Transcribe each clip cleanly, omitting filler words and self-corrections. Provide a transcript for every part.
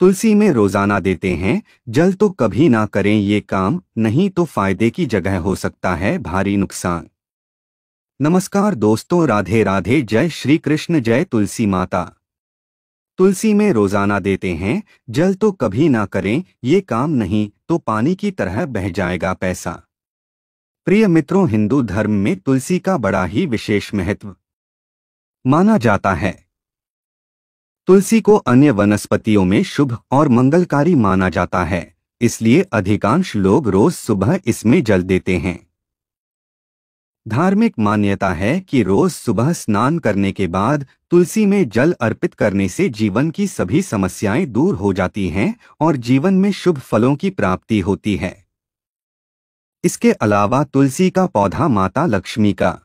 तुलसी में रोजाना देते हैं जल तो कभी ना करें ये काम, नहीं तो फायदे की जगह हो सकता है भारी नुकसान। नमस्कार दोस्तों, राधे राधे, जय श्री कृष्ण, जय तुलसी माता। तुलसी में रोजाना देते हैं जल तो कभी ना करें ये काम, नहीं तो पानी की तरह बह जाएगा पैसा। प्रिय मित्रों, हिंदू धर्म में तुलसी का बड़ा ही विशेष महत्व माना जाता है। तुलसी को अन्य वनस्पतियों में शुभ और मंगलकारी माना जाता है, इसलिए अधिकांश लोग रोज सुबह इसमें जल देते हैं। धार्मिक मान्यता है कि रोज सुबह स्नान करने के बाद तुलसी में जल अर्पित करने से जीवन की सभी समस्याएं दूर हो जाती हैं और जीवन में शुभ फलों की प्राप्ति होती है। इसके अलावा तुलसी का पौधा माता लक्ष्मी का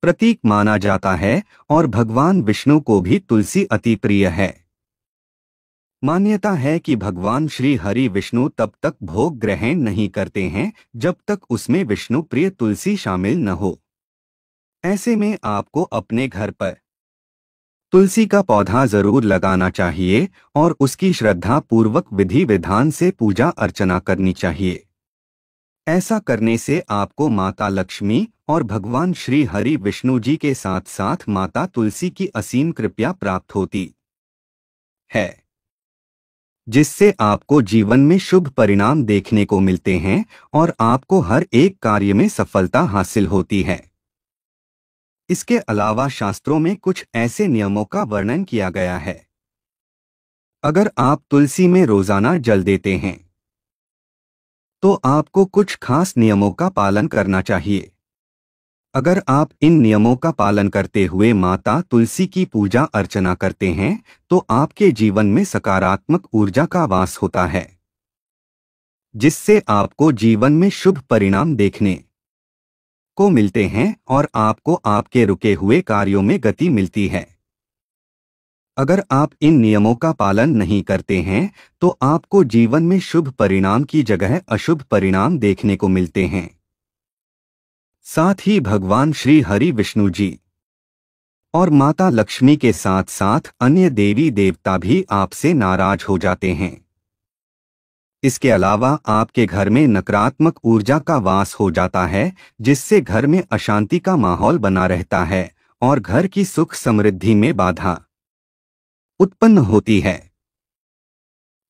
प्रतीक माना जाता है और भगवान विष्णु को भी तुलसी अति प्रिय है। मान्यता है कि भगवान श्री हरि विष्णु तब तक भोग ग्रहण नहीं करते हैं जब तक उसमें विष्णु प्रिय तुलसी शामिल न हो। ऐसे में आपको अपने घर पर तुलसी का पौधा जरूर लगाना चाहिए और उसकी श्रद्धा पूर्वक विधि विधान से पूजा अर्चना करनी चाहिए। ऐसा करने से आपको माता लक्ष्मी और भगवान श्री हरि विष्णु जी के साथ साथ माता तुलसी की असीम कृपा प्राप्त होती है, जिससे आपको जीवन में शुभ परिणाम देखने को मिलते हैं और आपको हर एक कार्य में सफलता हासिल होती है। इसके अलावा शास्त्रों में कुछ ऐसे नियमों का वर्णन किया गया है। अगर आप तुलसी में रोजाना जल देते हैं तो आपको कुछ खास नियमों का पालन करना चाहिए। अगर आप इन नियमों का पालन करते हुए माता तुलसी की पूजा अर्चना करते हैं तो आपके जीवन में सकारात्मक ऊर्जा का वास होता है, जिससे आपको जीवन में शुभ परिणाम देखने को मिलते हैं और आपको आपके रुके हुए कार्यों में गति मिलती है। अगर आप इन नियमों का पालन नहीं करते हैं तो आपको जीवन में शुभ परिणाम की जगह अशुभ परिणाम देखने को मिलते हैं। साथ ही भगवान श्री हरि विष्णु जी और माता लक्ष्मी के साथ साथ अन्य देवी देवता भी आपसे नाराज हो जाते हैं। इसके अलावा आपके घर में नकारात्मक ऊर्जा का वास हो जाता है, जिससे घर में अशांति का माहौल बना रहता है और घर की सुख समृद्धि में बाधा उत्पन्न होती है।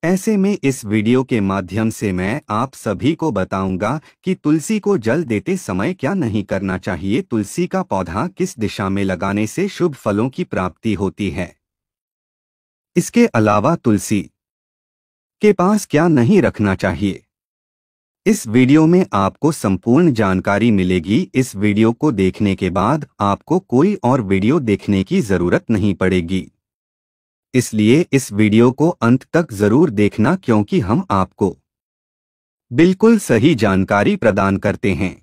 ऐसे में इस वीडियो के माध्यम से मैं आप सभी को बताऊंगा कि तुलसी को जल देते समय क्या नहीं करना चाहिए, तुलसी का पौधा किस दिशा में लगाने से शुभ फलों की प्राप्ति होती है। इसके अलावा तुलसी के पास क्या नहीं रखना चाहिए। इस वीडियो में आपको संपूर्ण जानकारी मिलेगी। इस वीडियो को देखने के बाद आपको कोई और वीडियो देखने की जरूरत नहीं पड़ेगी, इसलिए इस वीडियो को अंत तक जरूर देखना, क्योंकि हम आपको बिल्कुल सही जानकारी प्रदान करते हैं।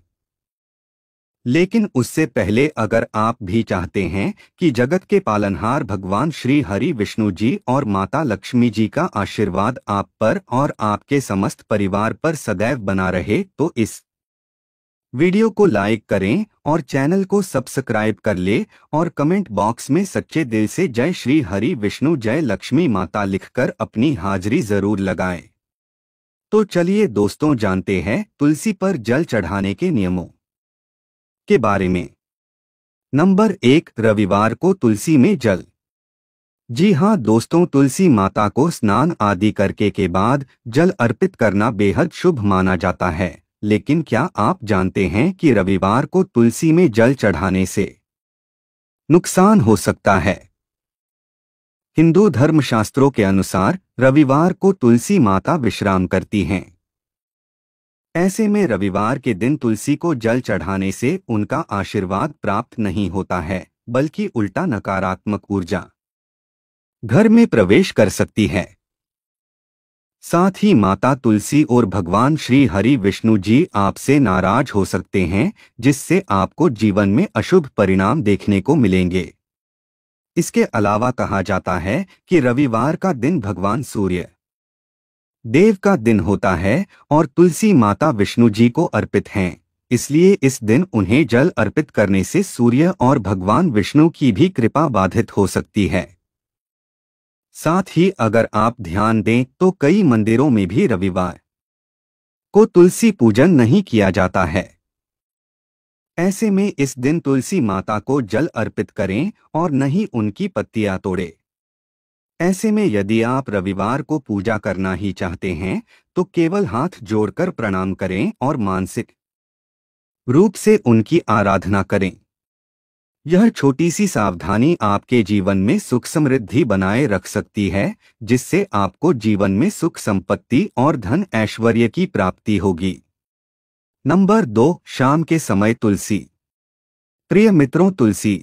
लेकिन उससे पहले अगर आप भी चाहते हैं कि जगत के पालनहार भगवान श्री हरि विष्णु जी और माता लक्ष्मी जी का आशीर्वाद आप पर और आपके समस्त परिवार पर सदैव बना रहे, तो इस वीडियो को लाइक करें और चैनल को सब्सक्राइब कर ले और कमेंट बॉक्स में सच्चे दिल से जय श्री हरि विष्णु जय लक्ष्मी माता लिखकर अपनी हाजिरी जरूर लगाएं। तो चलिए दोस्तों, जानते हैं तुलसी पर जल चढ़ाने के नियमों के बारे में। नंबर 1, रविवार को तुलसी में जल। जी हाँ दोस्तों, तुलसी माता को स्नान आदि करके के बाद जल अर्पित करना बेहद शुभ माना जाता है। लेकिन क्या आप जानते हैं कि रविवार को तुलसी में जल चढ़ाने से नुकसान हो सकता है। हिंदू धर्मशास्त्रों के अनुसार रविवार को तुलसी माता विश्राम करती हैं। ऐसे में रविवार के दिन तुलसी को जल चढ़ाने से उनका आशीर्वाद प्राप्त नहीं होता है, बल्कि उल्टा नकारात्मक ऊर्जा घर में प्रवेश कर सकती है। साथ ही माता तुलसी और भगवान श्री हरि विष्णु जी आपसे नाराज हो सकते हैं, जिससे आपको जीवन में अशुभ परिणाम देखने को मिलेंगे। इसके अलावा कहा जाता है कि रविवार का दिन भगवान सूर्य देव का दिन होता है और तुलसी माता विष्णु जी को अर्पित हैं, इसलिए इस दिन उन्हें जल अर्पित करने से सूर्य और भगवान विष्णु की भी कृपा बाधित हो सकती है। साथ ही अगर आप ध्यान दें तो कई मंदिरों में भी रविवार को तुलसी पूजन नहीं किया जाता है। ऐसे में इस दिन तुलसी माता को जल अर्पित करें और नहीं उनकी पत्तियां तोड़ें। ऐसे में यदि आप रविवार को पूजा करना ही चाहते हैं तो केवल हाथ जोड़कर प्रणाम करें और मानसिक रूप से उनकी आराधना करें। यह छोटी सी सावधानी आपके जीवन में सुख समृद्धि बनाए रख सकती है, जिससे आपको जीवन में सुख संपत्ति और धन ऐश्वर्य की प्राप्ति होगी। नंबर 2, शाम के समय तुलसी। प्रिय मित्रों, तुलसी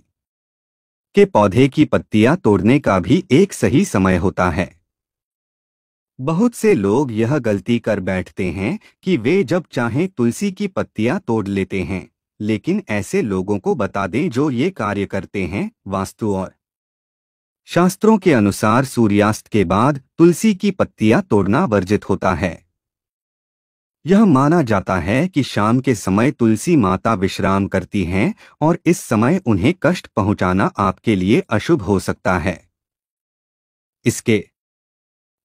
के पौधे की पत्तियां तोड़ने का भी एक सही समय होता है। बहुत से लोग यह गलती कर बैठते हैं कि वे जब चाहें तुलसी की पत्तियां तोड़ लेते हैं, लेकिन ऐसे लोगों को बता दें जो ये कार्य करते हैं, वास्तु और शास्त्रों के अनुसार सूर्यास्त के बाद तुलसी की पत्तियां तोड़ना वर्जित होता है। यह माना जाता है कि शाम के समय तुलसी माता विश्राम करती हैं और इस समय उन्हें कष्ट पहुंचाना आपके लिए अशुभ हो सकता है। इसके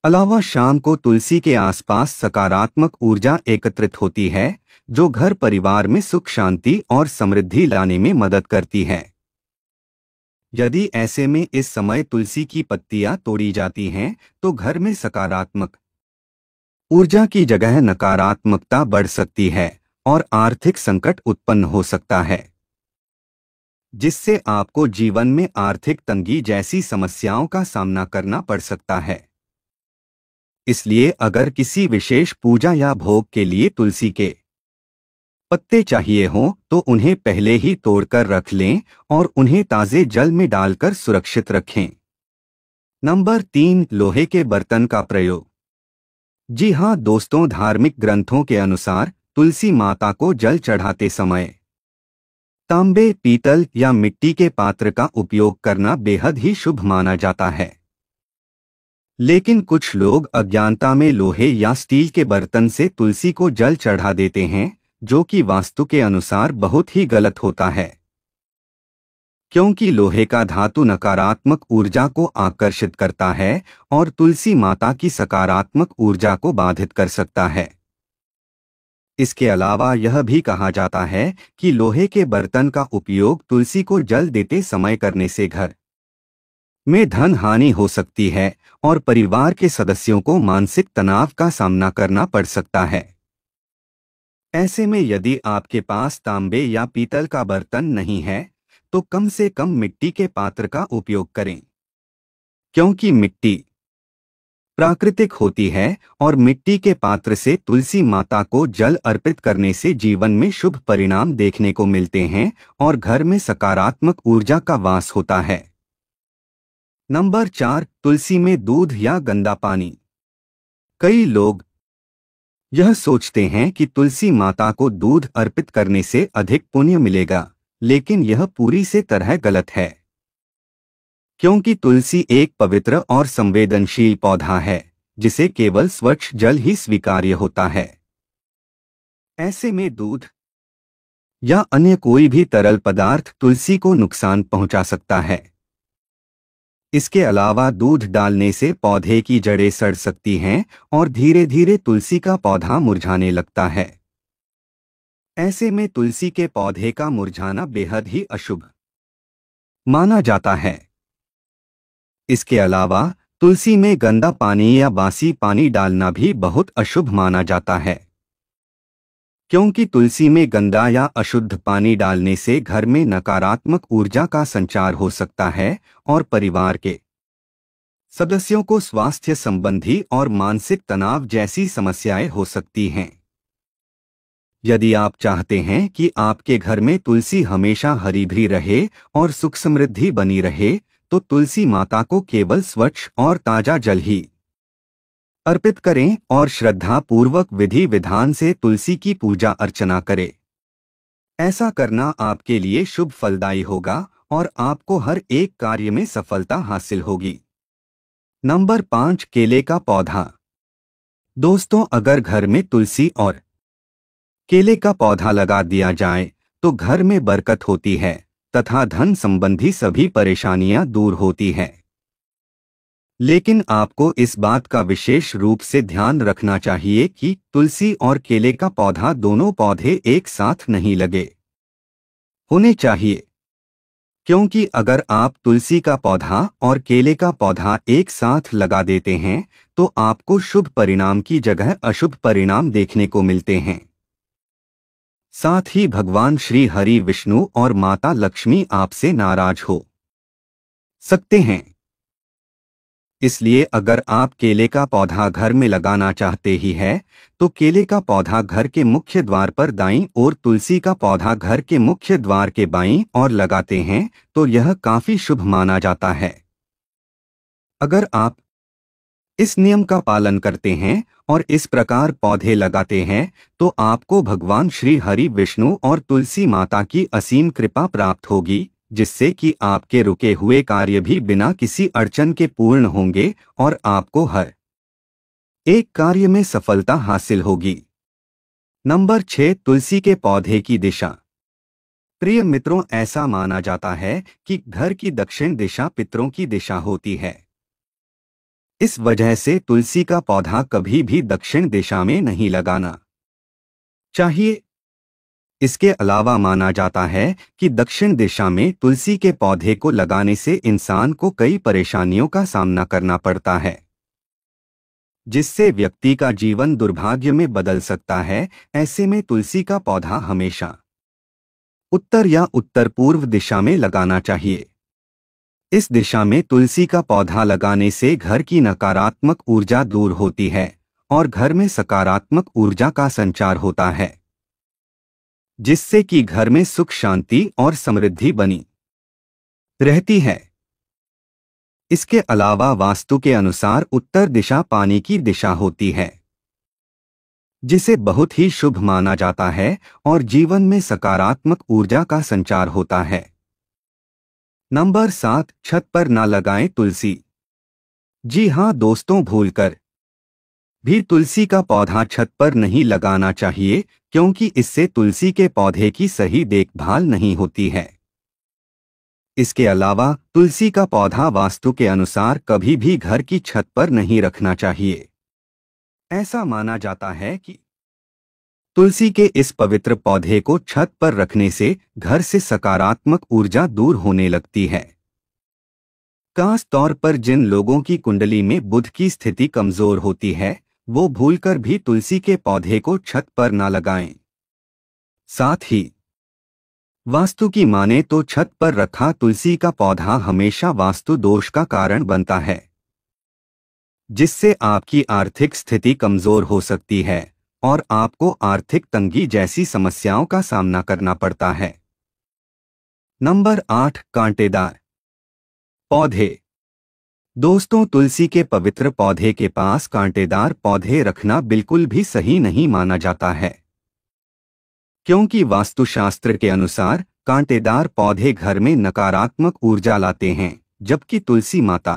अलावा शाम को तुलसी के आसपास सकारात्मक ऊर्जा एकत्रित होती है, जो घर परिवार में सुख शांति और समृद्धि लाने में मदद करती है। यदि ऐसे में इस समय तुलसी की पत्तियां तोड़ी जाती हैं तो घर में सकारात्मक ऊर्जा की जगह नकारात्मकता बढ़ सकती है और आर्थिक संकट उत्पन्न हो सकता है, जिससे आपको जीवन में आर्थिक तंगी जैसी समस्याओं का सामना करना पड़ सकता है। इसलिए अगर किसी विशेष पूजा या भोग के लिए तुलसी के पत्ते चाहिए हों तो उन्हें पहले ही तोड़कर रख लें और उन्हें ताजे जल में डालकर सुरक्षित रखें। नंबर 3, लोहे के बर्तन का प्रयोग। जी हाँ दोस्तों, धार्मिक ग्रंथों के अनुसार तुलसी माता को जल चढ़ाते समय तांबे, पीतल या मिट्टी के पात्र का उपयोग करना बेहद ही शुभ माना जाता है। लेकिन कुछ लोग अज्ञानता में लोहे या स्टील के बर्तन से तुलसी को जल चढ़ा देते हैं, जो कि वास्तु के अनुसार बहुत ही गलत होता है, क्योंकि लोहे का धातु नकारात्मक ऊर्जा को आकर्षित करता है और तुलसी माता की सकारात्मक ऊर्जा को बाधित कर सकता है। इसके अलावा यह भी कहा जाता है कि लोहे के बर्तन का उपयोग तुलसी को जल देते समय करने से घर में धन हानि हो सकती है और परिवार के सदस्यों को मानसिक तनाव का सामना करना पड़ सकता है। ऐसे में यदि आपके पास तांबे या पीतल का बर्तन नहीं है तो कम से कम मिट्टी के पात्र का उपयोग करें, क्योंकि मिट्टी प्राकृतिक होती है और मिट्टी के पात्र से तुलसी माता को जल अर्पित करने से जीवन में शुभ परिणाम देखने को मिलते हैं और घर में सकारात्मक ऊर्जा का वास होता है। नंबर 4, तुलसी में दूध या गंदा पानी। कई लोग यह सोचते हैं कि तुलसी माता को दूध अर्पित करने से अधिक पुण्य मिलेगा, लेकिन यह पूरी से तरह गलत है, क्योंकि तुलसी एक पवित्र और संवेदनशील पौधा है जिसे केवल स्वच्छ जल ही स्वीकार्य होता है। ऐसे में दूध या अन्य कोई भी तरल पदार्थ तुलसी को नुकसान पहुंचा सकता है। इसके अलावा दूध डालने से पौधे की जड़ें सड़ सकती हैं और धीरे धीरे तुलसी का पौधा मुरझाने लगता है। ऐसे में तुलसी के पौधे का मुरझाना बेहद ही अशुभ माना जाता है। इसके अलावा तुलसी में गंदा पानी या बासी पानी डालना भी बहुत अशुभ माना जाता है, क्योंकि तुलसी में गंदा या अशुद्ध पानी डालने से घर में नकारात्मक ऊर्जा का संचार हो सकता है और परिवार के सदस्यों को स्वास्थ्य संबंधी और मानसिक तनाव जैसी समस्याएं हो सकती हैं। यदि आप चाहते हैं कि आपके घर में तुलसी हमेशा हरी भरी रहे और सुख समृद्धि बनी रहे, तो तुलसी माता को केवल स्वच्छ और ताजा जल ही अर्पित करें और श्रद्धा पूर्वक विधि विधान से तुलसी की पूजा अर्चना करें। ऐसा करना आपके लिए शुभ फलदायी होगा और आपको हर एक कार्य में सफलता हासिल होगी। नंबर 5, केले का पौधा। दोस्तों, अगर घर में तुलसी और केले का पौधा लगा दिया जाए तो घर में बरकत होती है तथा धन संबंधी सभी परेशानियां दूर होती हैं। लेकिन आपको इस बात का विशेष रूप से ध्यान रखना चाहिए कि तुलसी और केले का पौधा दोनों पौधे एक साथ नहीं लगे होने चाहिए, क्योंकि अगर आप तुलसी का पौधा और केले का पौधा एक साथ लगा देते हैं तो आपको शुभ परिणाम की जगह अशुभ परिणाम देखने को मिलते हैं। साथ ही भगवान श्री हरि विष्णु और माता लक्ष्मी आपसे नाराज हो सकते हैं। इसलिए अगर आप केले का पौधा घर में लगाना चाहते ही है तो केले का पौधा घर के मुख्य द्वार पर दाईं और तुलसी का पौधा घर के मुख्य द्वार के बाईं और लगाते हैं तो यह काफी शुभ माना जाता है। अगर आप इस नियम का पालन करते हैं और इस प्रकार पौधे लगाते हैं तो आपको भगवान श्री हरि विष्णु और तुलसी माता की असीम कृपा प्राप्त होगी, जिससे कि आपके रुके हुए कार्य भी बिना किसी अड़चन के पूर्ण होंगे और आपको हर एक कार्य में सफलता हासिल होगी। नंबर 6, तुलसी के पौधे की दिशा। प्रिय मित्रों, ऐसा माना जाता है कि घर की दक्षिण दिशा पितरों की दिशा होती है। इस वजह से तुलसी का पौधा कभी भी दक्षिण दिशा में नहीं लगाना चाहिए। इसके अलावा माना जाता है कि दक्षिण दिशा में तुलसी के पौधे को लगाने से इंसान को कई परेशानियों का सामना करना पड़ता है, जिससे व्यक्ति का जीवन दुर्भाग्य में बदल सकता है। ऐसे में तुलसी का पौधा हमेशा उत्तर या उत्तर पूर्व दिशा में लगाना चाहिए। इस दिशा में तुलसी का पौधा लगाने से घर की नकारात्मक ऊर्जा दूर होती है और घर में सकारात्मक ऊर्जा का संचार होता है, जिससे कि घर में सुख शांति और समृद्धि बनी रहती है। इसके अलावा वास्तु के अनुसार उत्तर दिशा पानी की दिशा होती है, जिसे बहुत ही शुभ माना जाता है और जीवन में सकारात्मक ऊर्जा का संचार होता है। नंबर 7, छत पर ना लगाएं तुलसी। जी हां दोस्तों, भूलकर भी तुलसी का पौधा छत पर नहीं लगाना चाहिए, क्योंकि इससे तुलसी के पौधे की सही देखभाल नहीं होती है। इसके अलावा तुलसी का पौधा वास्तु के अनुसार कभी भी घर की छत पर नहीं रखना चाहिए। ऐसा माना जाता है कि तुलसी के इस पवित्र पौधे को छत पर रखने से घर से सकारात्मक ऊर्जा दूर होने लगती है। खास तौर पर जिन लोगों की कुंडली में बुध की स्थिति कमजोर होती है वो भूलकर भी तुलसी के पौधे को छत पर ना लगाएं। साथ ही वास्तु की माने तो छत पर रखा तुलसी का पौधा हमेशा वास्तु दोष का कारण बनता है, जिससे आपकी आर्थिक स्थिति कमजोर हो सकती है और आपको आर्थिक तंगी जैसी समस्याओं का सामना करना पड़ता है। नंबर 8, कांटेदार पौधे। दोस्तों, तुलसी के पवित्र पौधे के पास कांटेदार पौधे रखना बिल्कुल भी सही नहीं माना जाता है, क्योंकि वास्तुशास्त्र के अनुसार कांटेदार पौधे घर में नकारात्मक ऊर्जा लाते हैं, जबकि तुलसी माता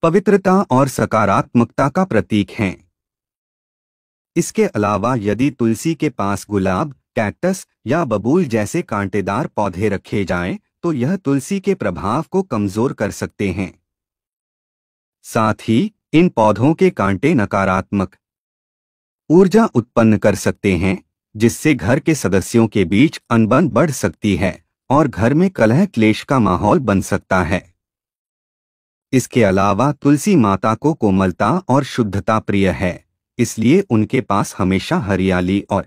पवित्रता और सकारात्मकता का प्रतीक हैं। इसके अलावा यदि तुलसी के पास गुलाब, कैक्टस या बबूल जैसे कांटेदार पौधे रखे जाएं, तो यह तुलसी के प्रभाव को कमजोर कर सकते हैं। साथ ही इन पौधों के कांटे नकारात्मक ऊर्जा उत्पन्न कर सकते हैं, जिससे घर के सदस्यों के बीच अनबन बढ़ सकती है और घर में कलह क्लेश का माहौल बन सकता है। इसके अलावा तुलसी माता को कोमलता और शुद्धता प्रिय है, इसलिए उनके पास हमेशा हरियाली और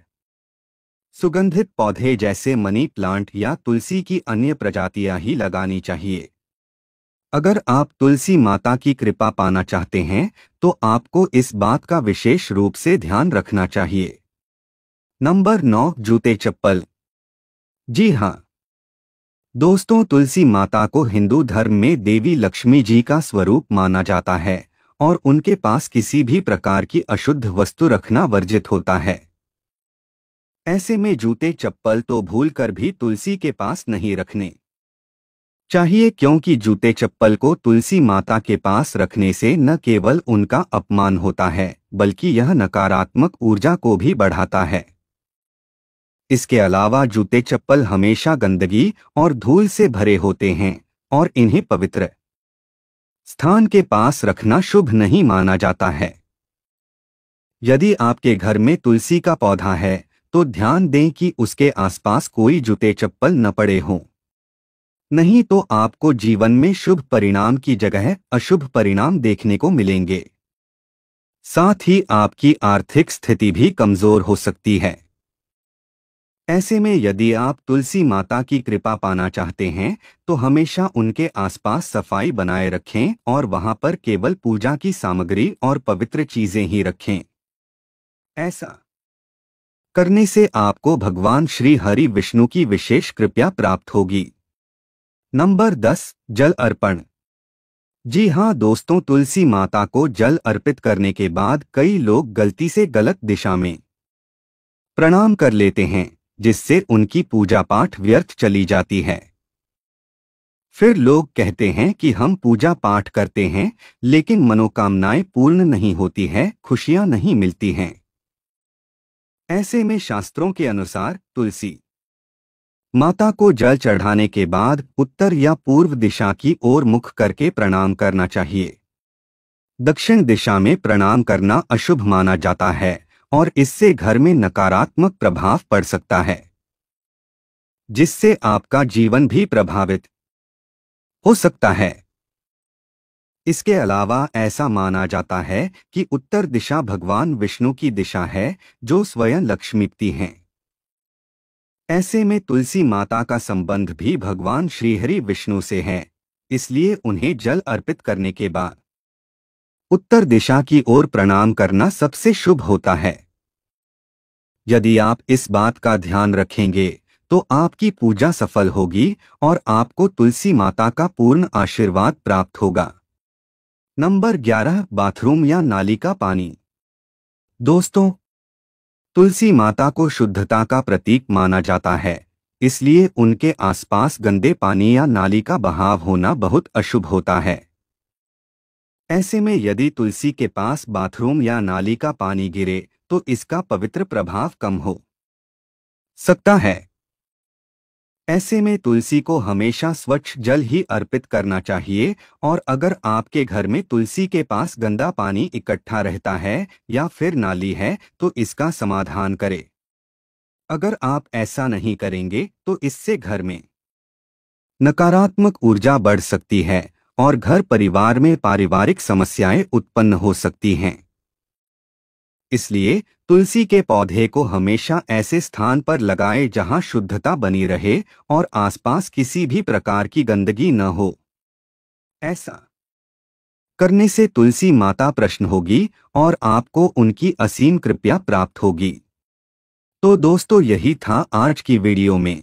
सुगंधित पौधे जैसे मनी प्लांट या तुलसी की अन्य प्रजातियां ही लगानी चाहिए। अगर आप तुलसी माता की कृपा पाना चाहते हैं तो आपको इस बात का विशेष रूप से ध्यान रखना चाहिए। नंबर 9, जूते चप्पल। जी हाँ दोस्तों, तुलसी माता को हिंदू धर्म में देवी लक्ष्मी जी का स्वरूप माना जाता है और उनके पास किसी भी प्रकार की अशुद्ध वस्तु रखना वर्जित होता है। ऐसे में जूते चप्पल तो भूलकर भी तुलसी के पास नहीं रखने चाहिए, क्योंकि जूते चप्पल को तुलसी माता के पास रखने से न केवल उनका अपमान होता है बल्कि यह नकारात्मक ऊर्जा को भी बढ़ाता है। इसके अलावा जूते चप्पल हमेशा गंदगी और धूल से भरे होते हैं और इन्हें पवित्र स्थान के पास रखना शुभ नहीं माना जाता है। यदि आपके घर में तुलसी का पौधा है तो ध्यान दें कि उसके आसपास कोई जूते चप्पल न पड़े हों। नहीं तो आपको जीवन में शुभ परिणाम की जगह अशुभ परिणाम देखने को मिलेंगे। साथ ही आपकी आर्थिक स्थिति भी कमजोर हो सकती है। ऐसे में यदि आप तुलसी माता की कृपा पाना चाहते हैं तो हमेशा उनके आसपास सफाई बनाए रखें और वहां पर केवल पूजा की सामग्री और पवित्र चीजें ही रखें। ऐसा करने से आपको भगवान श्री हरि विष्णु की विशेष कृपा प्राप्त होगी। नंबर 10, जल अर्पण। जी हाँ दोस्तों, तुलसी माता को जल अर्पित करने के बाद कई लोग गलती से गलत दिशा में प्रणाम कर लेते हैं, जिससे उनकी पूजा पाठ व्यर्थ चली जाती है। फिर लोग कहते हैं कि हम पूजा पाठ करते हैं लेकिन मनोकामनाएं पूर्ण नहीं होती है, खुशियां नहीं मिलती हैं। ऐसे में शास्त्रों के अनुसार तुलसी माता को जल चढ़ाने के बाद उत्तर या पूर्व दिशा की ओर मुख करके प्रणाम करना चाहिए। दक्षिण दिशा में प्रणाम करना अशुभ माना जाता है और इससे घर में नकारात्मक प्रभाव पड़ सकता है, जिससे आपका जीवन भी प्रभावित हो सकता है। इसके अलावा ऐसा माना जाता है कि उत्तर दिशा भगवान विष्णु की दिशा है, जो स्वयं लक्ष्मीपति हैं। ऐसे में तुलसी माता का संबंध भी भगवान श्रीहरि विष्णु से है, इसलिए उन्हें जल अर्पित करने के बाद उत्तर दिशा की ओर प्रणाम करना सबसे शुभ होता है। यदि आप इस बात का ध्यान रखेंगे तो आपकी पूजा सफल होगी और आपको तुलसी माता का पूर्ण आशीर्वाद प्राप्त होगा। नंबर 11, बाथरूम या नाली का पानी। दोस्तों, तुलसी माता को शुद्धता का प्रतीक माना जाता है, इसलिए उनके आसपास गंदे पानी या नाली का बहाव होना बहुत अशुभ होता है। ऐसे में यदि तुलसी के पास बाथरूम या नाली का पानी गिरे तो इसका पवित्र प्रभाव कम हो सकता है। ऐसे में तुलसी को हमेशा स्वच्छ जल ही अर्पित करना चाहिए और अगर आपके घर में तुलसी के पास गंदा पानी इकट्ठा रहता है या फिर नाली है तो इसका समाधान करें। अगर आप ऐसा नहीं करेंगे तो इससे घर में नकारात्मक ऊर्जा बढ़ सकती है और घर परिवार में पारिवारिक समस्याएं उत्पन्न हो सकती हैं। इसलिए तुलसी के पौधे को हमेशा ऐसे स्थान पर लगाएं जहां शुद्धता बनी रहे और आसपास किसी भी प्रकार की गंदगी न हो। ऐसा करने से तुलसी माता प्रसन्न होगी और आपको उनकी असीम कृपा प्राप्त होगी। तो दोस्तों, यही था आज की वीडियो में।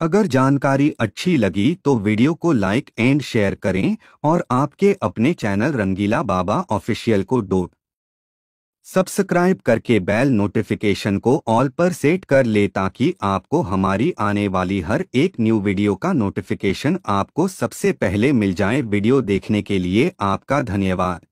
अगर जानकारी अच्छी लगी तो वीडियो को लाइक एंड शेयर करें और आपके अपने चैनल रंगीला बाबा ऑफिशियल को सब्सक्राइब करके बेल नोटिफिकेशन को ऑल पर सेट कर ले ताकि आपको हमारी आने वाली हर एक न्यू वीडियो का नोटिफिकेशन आपको सबसे पहले मिल जाए। वीडियो देखने के लिए आपका धन्यवाद।